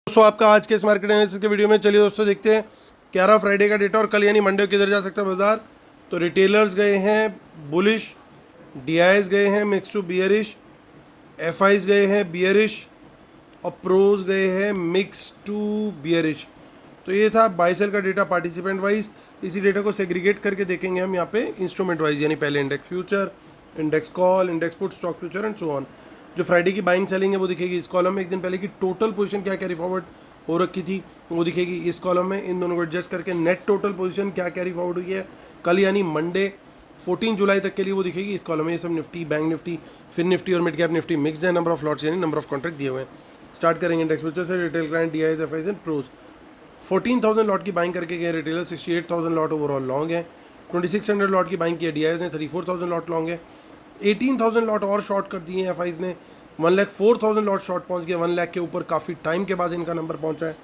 दोस्तों आपका आज के इस मार्केट एनालिसिस के वीडियो में चलिए दोस्तों देखते हैं 11 फ्राइडे का डेटा और कल यानी मंडे किधर जा सकता है बाजार। तो रिटेलर्स गए हैं बुलिश, डीआईएस गए हैं मिक्स टू बियरिश, एफआईज गए हैं बियरिश और प्रोज गए हैं मिक्स टू बियरिश। तो ये था बाय सेल का डेटा पार्टिसिपेंट वाइज। इसी डेटा को सेग्रीगेट करके देखेंगे हम यहाँ पे इंस्ट्रूमेंट वाइज, यानी पहले index future, index call, index put, stock future and so on. जो फ्राइडे की बाइंग सेलिंग है वो दिखेगी इस कॉलम में। एक दिन पहले की टोटल पोजीशन क्या कैरी फॉरवर्ड हो रखी थी वो दिखेगी इस कॉलम में। इन दोनों को एडजस्ट करके नेट टोटल पोजीशन क्या कैरी फॉरवर्ड हुई है कल यानी मंडे 14 जुलाई तक के लिए वो दिखेगी इस कॉलम में। ये सब निफ्टी, बैंक निफ्टी, फिर निफ्टी और मिड कैप निफ्टी मिक्स है। नंबर ऑफ लॉट्स यानी नंबर ऑफ कॉन्ट्रैक्ट दिए हुए हैं। स्टार्ट करेंगे इंडेक्स फ्यूचर से। Retail client, DIIs, FIIs and pros 14,000 lot की बाइंग करके गए रिटेलर। 68,000 लॉट ओवरऑल लॉन्ग है। 2600 लॉट की बाइंग की है डीआईएस ने। 34,000 लॉट लॉन्ग है। 18,000 लॉट और शॉर्ट कर दिए हैं एफआईज ने। 1,04,000 लॉट शॉर्ट पहुंच गया। 1 लाख के ऊपर काफ़ी टाइम के बाद इनका नंबर पहुंचा है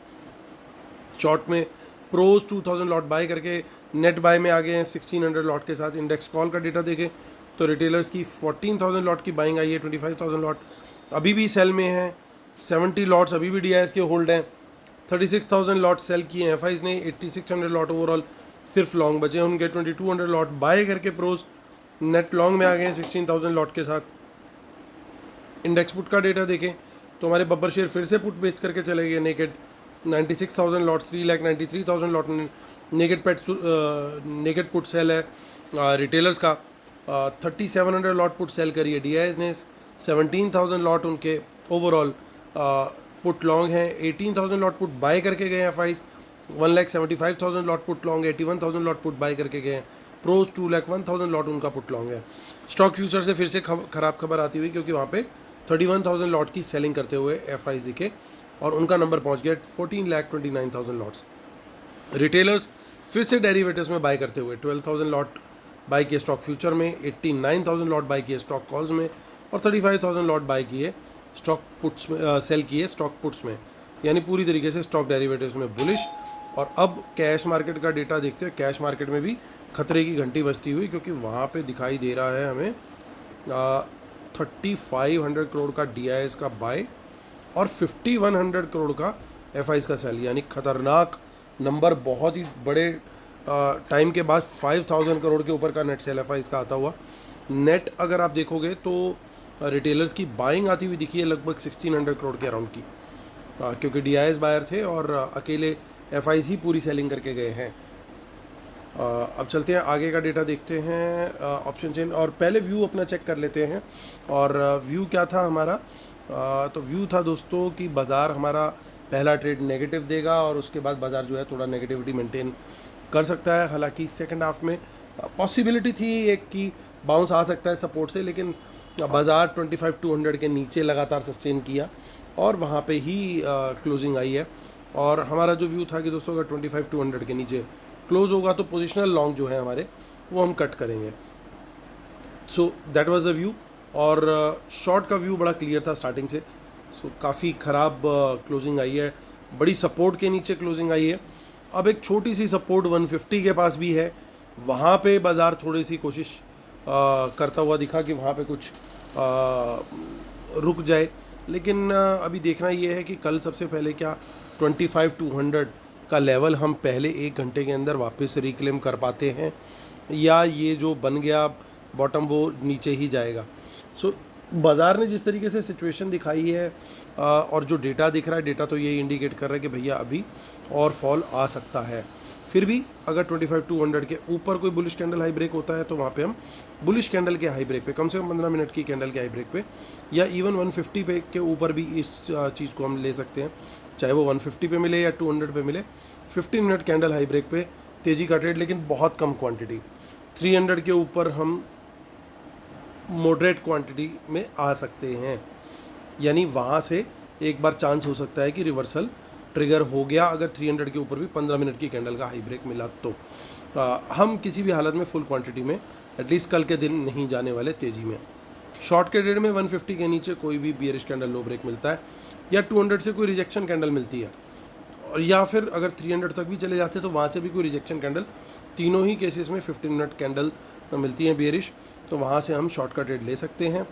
शॉर्ट में। प्रोज 2,000 लॉट बाय करके नेट बाय में आ गए हैं 1,600 लॉट के साथ। इंडेक्स कॉल का डेटा देखें तो रिटेलर्स की 14,000 लॉट की बाइंग आई है। 25,000 लॉट अभी भी सेल में है। 70 लॉट्स अभी भी डीआईएस के होल्ड हैं। 36,000 लॉट सेल किए हैं एफआईज ने। 8,600 लॉट ओवरऑल सिर्फ लॉन्ग बचे हैं उनके। 2,200 लॉट बाय करके प्रोज नेट लॉन्ग में आ गए हैं 16,000 लॉट के साथ। इंडेक्स पुट का डेटा देखें तो हमारे बब्बर शेयर फिर से पुट बेच करके चले गए naked. 96,000 lot, 3,93,000 lot naked put sell है रिटेलर्स का। 3,700 लॉट पुट सेल करी है डीआईएस ने। 17,000 लॉट उनके ओवरऑल पुट लॉन्ग हैं। 18,000 लॉट पुट बाय करके गए हैं एफआईज। 1,75,000 लॉट पुट लॉन्ग है। 81,000 लॉट पुट बाय करके गए हैं प्रोज। 2,01,000 लॉट उनका पुट लॉन्ग है। स्टॉक फ्यूचर से फिर से खराब खबर आती हुई, क्योंकि वहाँ पे 31,000 लॉट की सेलिंग करते हुए एफआईज दिखे और उनका नंबर पहुँच गया 14,29,000 लॉट्स। रिटेलर्स फिर से डेरिवेटिव्स में बाय करते हुए 12,000 लॉट बाय किए स्टॉक फ्यूचर में। 89,000 लॉट बाय किए स्टॉक कॉल्स में और 35,000 लॉट बाय किए स्टॉक पुट्स में, सेल किए स्टॉक पुट्स में, यानी पूरी तरीके से स्टॉक डेरिवेटिव्स में बुलिश। और अब कैश मार्केट का डेटा देखते हैं। कैश मार्केट में भी खतरे की घंटी बजती हुई, क्योंकि वहाँ पे दिखाई दे रहा है हमें 3,500 करोड़ का डीआईएस का बाय और 5,100 करोड़ का एफआईज का सेल, यानी खतरनाक नंबर। बहुत ही बड़े टाइम के बाद 5,000 करोड़ के ऊपर का नेट सेल एफआईज का आता हुआ। नेट अगर आप देखोगे तो रिटेलर्स की बाइंग आती हुई दिखी है लगभग 1,600 करोड़ के अराउंड की, क्योंकि डीआईएस बायर थे और अकेले एफआईज ही पूरी सेलिंग करके गए हैं। अब चलते हैं आगे का डेटा देखते हैं ऑप्शन चेन। और पहले व्यू अपना चेक कर लेते हैं। और व्यू क्या था हमारा, तो व्यू था दोस्तों कि बाज़ार हमारा पहला ट्रेड नेगेटिव देगा और उसके बाद बाज़ार जो है थोड़ा नेगेटिविटी मेंटेन कर सकता है। हालांकि सेकंड हाफ में पॉसिबिलिटी थी एक कि बाउंस आ सकता है सपोर्ट से, लेकिन बाज़ार 25,200 के नीचे लगातार सस्टेन किया और वहाँ पे ही क्लोजिंग आई है। और हमारा जो व्यू था कि दोस्तों अगर 25,200 के नीचे क्लोज होगा तो पोजिशनल लॉन्ग जो है हमारे वो हम कट करेंगे। So that was a view. और शॉर्ट का व्यू बड़ा क्लियर था स्टार्टिंग से। सो काफ़ी ख़राब क्लोजिंग आई है, बड़ी सपोर्ट के नीचे क्लोजिंग आई है। अब एक छोटी सी सपोर्ट 150 के पास भी है, वहाँ पे बाज़ार थोड़ी सी कोशिश करता हुआ दिखा कि वहाँ पे कुछ रुक जाए। लेकिन अभी देखना ये है कि कल सबसे पहले क्या 25,200 का लेवल हम पहले 1 घंटे के अंदर वापस रिक्लेम कर पाते हैं, या ये जो बन गया बॉटम वो नीचे ही जाएगा। सो बाज़ार ने जिस तरीके से सिचुएशन दिखाई है और जो डेटा दिख रहा है, डेटा तो ये इंडिकेट कर रहा है कि भैया अभी और फॉल आ सकता है। फिर भी अगर 25,200 के ऊपर कोई बुलिश कैंडल हाई ब्रेक होता है तो वहाँ पे हम बुलिश कैंडल के हाई ब्रेक पे, कम से कम 15 मिनट की कैंडल के हाई ब्रेक पे, या इवन 150 पे के ऊपर भी इस चीज़ को हम ले सकते हैं, चाहे वो 150 पे मिले या 200 पे मिले। 15 मिनट कैंडल हाई ब्रेक पे तेज़ी का ट्रेड, लेकिन बहुत कम क्वांटिटी। 300 के ऊपर हम मॉडरेट क्वांटिटी में आ सकते हैं, यानी वहाँ से एक बार चांस हो सकता है कि रिवर्सल ट्रिगर हो गया अगर 300 के ऊपर भी 15 मिनट की कैंडल का हाई ब्रेक मिला तो। हम किसी भी हालत में फुल क्वांटिटी में एटलीस्ट कल के दिन नहीं जाने वाले तेज़ी में। शॉर्ट के ट्रेड में 150 के नीचे कोई भी बियरिश कैंडल लो ब्रेक मिलता है, या 200 से कोई रिजेक्शन कैंडल मिलती है, और या फिर अगर 300 तक भी चले जाते हैं तो वहाँ से भी कोई रिजेक्शन कैंडल, तीनों ही केसेस में 15 मिनट कैंडल मिलती हैं बियरिश, तो वहाँ से हम शॉर्ट का ट्रेड ले सकते हैं।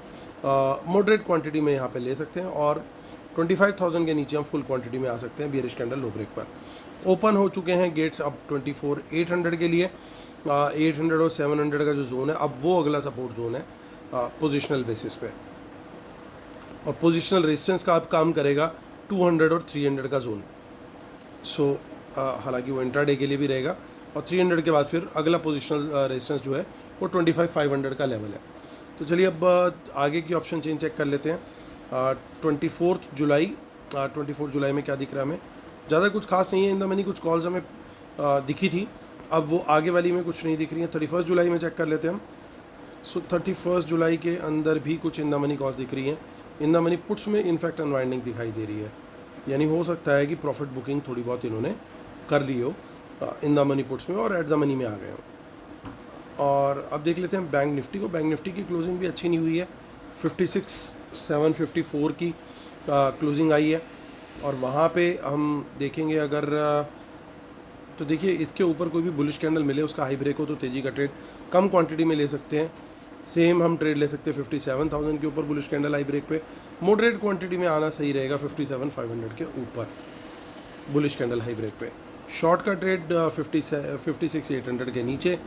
मॉडरेट क्वांटिटी में यहाँ पे ले सकते हैं। और 25,000 के नीचे हम फुल क्वांटिटी में आ सकते हैं बियरिश कैंडल लो ब्रेक पर। ओपन हो चुके हैं गेट्स अब 24,800 के लिए। 800 और 700 का जो जोन है अब वो अगला सपोर्ट जोन है पोजिशनल बेसिस पे, और पोजिशनल रेजिस्टेंस का अब काम करेगा 200 और 300 का जोन। सो हालांकि वो इंट्राडे के लिए भी रहेगा, और 300 के बाद फिर अगला पोजिशनल रेजिस्टेंस जो है वो 25,500 का लेवल है। तो चलिए अब आगे की ऑप्शन चेन चेक कर लेते हैं। 24 जुलाई 24 जुलाई में क्या दिख रहा है हमें, ज़्यादा कुछ खास नहीं है। इन द मनी कुछ कॉल्स हमें दिखी थी, अब वो आगे वाली में कुछ नहीं दिख रही है। 31 जुलाई में चेक कर लेते हैं हम। सो 31 जुलाई के अंदर भी कुछ इन द मनी कॉल्स दिख रही हैं। इन द मनी पुट्स में इनफैक्ट अनवाइंडिंग दिखाई दे रही है, यानी हो सकता है कि प्रॉफिट बुकिंग थोड़ी बहुत इन्होंने कर ली हो इन द मनी पुट्स में और एट द मनी में आ गए हो। और अब देख लेते हैं बैंक निफ्टी को। बैंक निफ्टी की क्लोजिंग भी अच्छी नहीं हुई है, 56,754 की क्लोजिंग आई है, और वहाँ पे हम देखेंगे अगर तो देखिए इसके ऊपर कोई भी बुलिश कैंडल मिले, उसका हाई ब्रेक हो तो तेज़ी का ट्रेड कम क्वांटिटी में ले सकते हैं। सेम हम ट्रेड ले सकते हैं 57,000 के ऊपर बुलिश कैंडल हाई ब्रेक पे। मॉडरेट क्वांटिटी में आना सही रहेगा 57,500 के ऊपर बुलिश कैंडल हाई ब्रेक पे। शॉर्ट का ट्रेड 56,800 के नीचे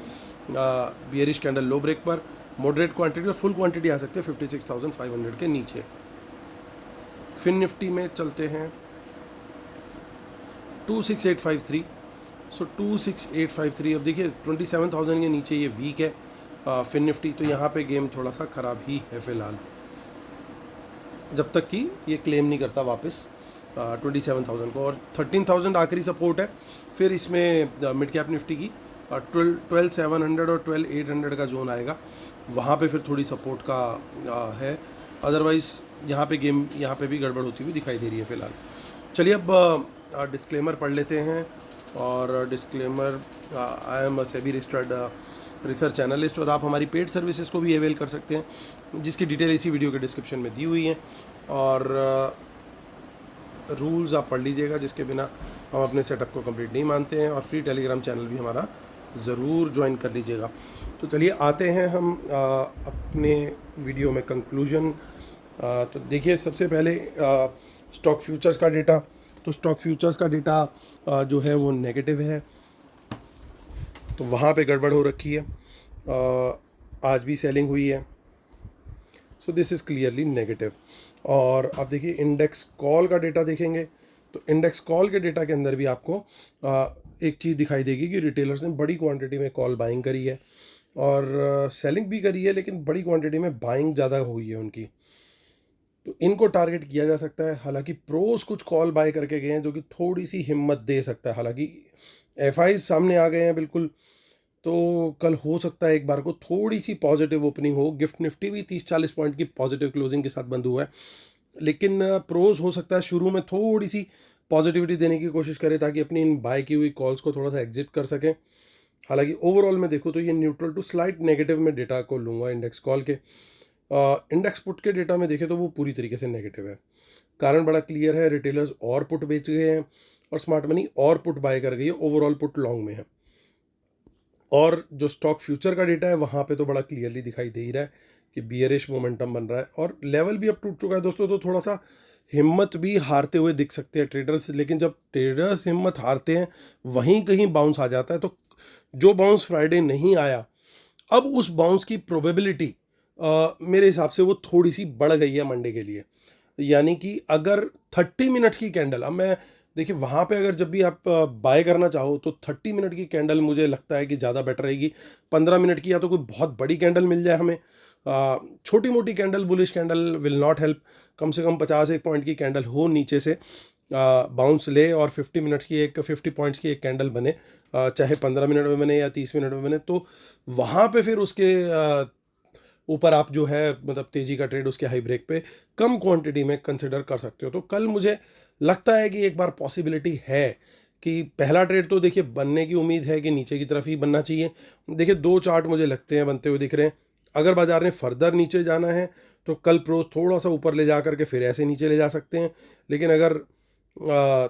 बियरिश कैंडल लो ब्रेक पर। मॉडरेट क्वांटिटी और फुल क्वांटिटी आ सकते हैं 56,500 के नीचे। फिन निफ्टी में चलते हैं 26,853। सो 26,853 अब देखिए 27,000 के नीचे ये वीक है फिन निफ्टी, तो यहाँ पे गेम थोड़ा सा ख़राब ही है फ़िलहाल, जब तक कि ये क्लेम नहीं करता वापस 27,000 को। और 13,000 आखिरी सपोर्ट है। फिर इसमें मिड कैप निफ्टी की 12,700 और 12,800 का जोन आएगा, वहाँ पे फिर थोड़ी सपोर्ट का है। अदरवाइज़ यहाँ पे गेम यहाँ पे भी गड़बड़ होती हुई दिखाई दे रही है फ़िलहाल। चलिए अब डिस्क्लेमर पढ़ लेते हैं। और disclaimer, I am a SEBI registered research analyst, और आप हमारी पेड सर्विसेज को भी अवेल कर सकते हैं, जिसकी डिटेल इसी वीडियो के डिस्क्रिप्शन में दी हुई है। और रूल्स आप पढ़ लीजिएगा, जिसके बिना हम अपने सेटअप को कंप्लीट नहीं मानते हैं। और फ्री टेलीग्राम चैनल भी हमारा ज़रूर ज्वाइन कर लीजिएगा। तो चलिए आते हैं हम अपने वीडियो में कंक्लूजन। तो देखिए सबसे पहले स्टॉक फ्यूचर्स का डेटा। तो स्टॉक फ्यूचर्स का डेटा जो है वो नेगेटिव है, तो वहाँ पे गड़बड़ हो रखी है। आज भी सेलिंग हुई है, so this is clearly negative. और अब देखिए इंडेक्स कॉल का डेटा देखेंगे, तो इंडेक्स कॉल के डेटा के अंदर भी आपको एक चीज़ दिखाई देगी कि रिटेलर्स ने बड़ी क्वांटिटी में कॉल बाइंग करी है, और सेलिंग भी करी है, लेकिन बड़ी क्वांटिटी में बाइंग ज़्यादा हुई है उनकी, तो इनको टारगेट किया जा सकता है। हालांकि प्रोस कुछ कॉल बाय करके गए हैं, जो कि थोड़ी सी हिम्मत दे सकता है। हालांकि एफआई सामने आ गए हैं बिल्कुल, तो कल हो सकता है एक बार को थोड़ी सी पॉजिटिव ओपनिंग हो। गिफ्ट निफ्टी भी 30-40 पॉइंट की पॉजिटिव क्लोजिंग के साथ बंद हुआ है, लेकिन प्रोस हो सकता है शुरू में थोड़ी सी पॉजिटिविटी देने की कोशिश करे, ताकि अपनी इन बाय की हुई कॉल्स को थोड़ा सा एग्जिट कर सकें। हालांकि ओवरऑल में देखो तो ये न्यूट्रल टू स्लाइट नेगेटिव में डेटा को लूँगा इंडेक्स कॉल के। इंडेक्स पुट के डेटा में देखें तो वो पूरी तरीके से नेगेटिव है। कारण बड़ा क्लियर है, रिटेलर्स और पुट बेच गए हैं, और स्मार्ट मनी और पुट बाय कर गई है। ओवरऑल पुट लॉन्ग में है। और जो स्टॉक फ्यूचर का डेटा है वहाँ पे तो बड़ा क्लियरली दिखाई दे ही रहा है कि बियरिश मोमेंटम बन रहा है, और लेवल भी अब टूट चुका है दोस्तों। तो थोड़ा सा हिम्मत भी हारते हुए दिख सकते हैं ट्रेडर्स, लेकिन जब ट्रेडर्स हिम्मत हारते हैं वहीं कहीं बाउंस आ जाता है। तो जो बाउंस फ्राइडे नहीं आया, अब उस बाउंस की प्रोबेबिलिटी मेरे हिसाब से वो थोड़ी सी बढ़ गई है मंडे के लिए। यानी कि अगर 30 मिनट की कैंडल, अब मैं देखिए वहाँ पे अगर जब भी आप बाय करना चाहो तो 30 मिनट की कैंडल मुझे लगता है कि ज़्यादा बेटर रहेगी। 15 मिनट की या तो कोई बहुत बड़ी कैंडल मिल जाए हमें, छोटी मोटी candle bullish candle will not help. कम से कम 50 पॉइंट की कैंडल हो नीचे से बाउंस ले, और 50 मिनट्स की 50 पॉइंट्स की एक कैंडल बने, चाहे 15 मिनट में बने या 30 मिनट में बने, तो वहाँ पे फिर उसके ऊपर आप जो है मतलब तेज़ी का ट्रेड उसके हाई ब्रेक पे कम क्वांटिटी में कंसिडर कर सकते हो। तो कल मुझे लगता है कि एक बार पॉसिबिलिटी है कि पहला ट्रेड तो देखिए बनने की उम्मीद है कि नीचे की तरफ ही बनना चाहिए। देखिए 2 चार्ट मुझे लगते हैं बनते हुए दिख रहे हैं। अगर बाजार ने फर्दर नीचे जाना है तो कल प्रोस थोड़ा सा ऊपर ले जा करके फिर ऐसे नीचे ले जा सकते हैं, लेकिन अगर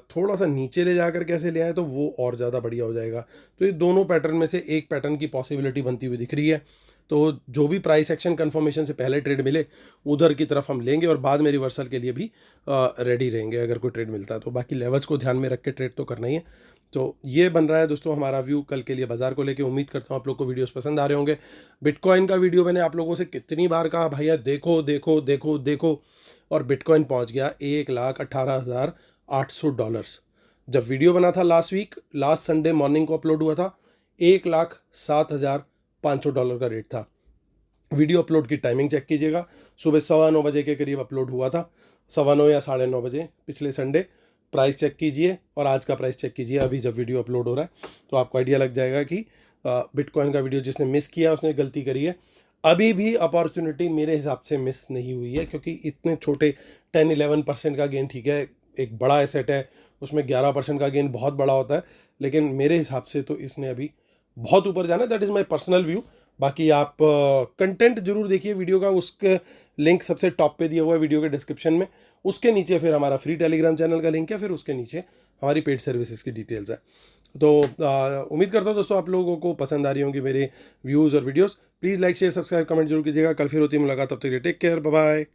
थोड़ा सा नीचे ले जा कर कैसे ले आए तो वो और ज़्यादा बढ़िया हो जाएगा। तो ये दोनों पैटर्न में से एक पैटर्न की पॉसिबिलिटी बनती हुई दिख रही है। तो जो भी प्राइस एक्शन कंफर्मेशन से पहले ट्रेड मिले उधर की तरफ हम लेंगे और बाद में रिवर्सल के लिए भी रेडी रहेंगे अगर कोई ट्रेड मिलता है तो। बाकी लेवल्स को ध्यान में रख के ट्रेड तो करना ही है। तो ये बन रहा है दोस्तों हमारा व्यू कल के लिए बाजार को लेके। उम्मीद करता हूँ आप लोग को वीडियोस पसंद आ रहे होंगे। बिटकॉइन का वीडियो मैंने आप लोगों से कितनी बार कहा भैया देखो देखो देखो देखो, और बिटकॉइन पहुँच गया $1,18,800। जब वीडियो बना था लास्ट संडे मॉर्निंग को अपलोड हुआ था, $1,07,500 का रेट था। वीडियो अपलोड की टाइमिंग चेक कीजिएगा, सुबह 9:15 बजे के करीब अपलोड हुआ था, 9:15 या 9:30 बजे पिछले संडे। प्राइस चेक कीजिए और आज का प्राइस चेक कीजिए अभी जब वीडियो अपलोड हो रहा है, तो आपको आइडिया लग जाएगा कि बिटकॉइन का वीडियो जिसने मिस किया उसने गलती करी है। अभी भी अपॉर्चुनिटी मेरे हिसाब से मिस नहीं हुई है, क्योंकि इतने छोटे 10-11% का गेन ठीक है, एक बड़ा एसेट है, उसमें 11% का गेन बहुत बड़ा होता है, लेकिन मेरे हिसाब से तो इसने अभी बहुत ऊपर जाना है। That is my personal view. बाकी आप कंटेंट जरूर देखिए वीडियो का, उसके लिंक सबसे टॉप पे दिया हुआ है वीडियो के डिस्क्रिप्शन में, उसके नीचे फिर हमारा फ्री टेलीग्राम चैनल का लिंक है, फिर उसके नीचे हमारी पेड सर्विसेज की डिटेल्स है। तो उम्मीद करता हूँ दोस्तों आप लोगों को पसंद आ रही होंगी मेरे व्यूज़ और videos. Please like share subscribe comment जरूर कीजिएगा। कल फिर होती है मुलाकात, तब तक टेक केयर, बाय बाय।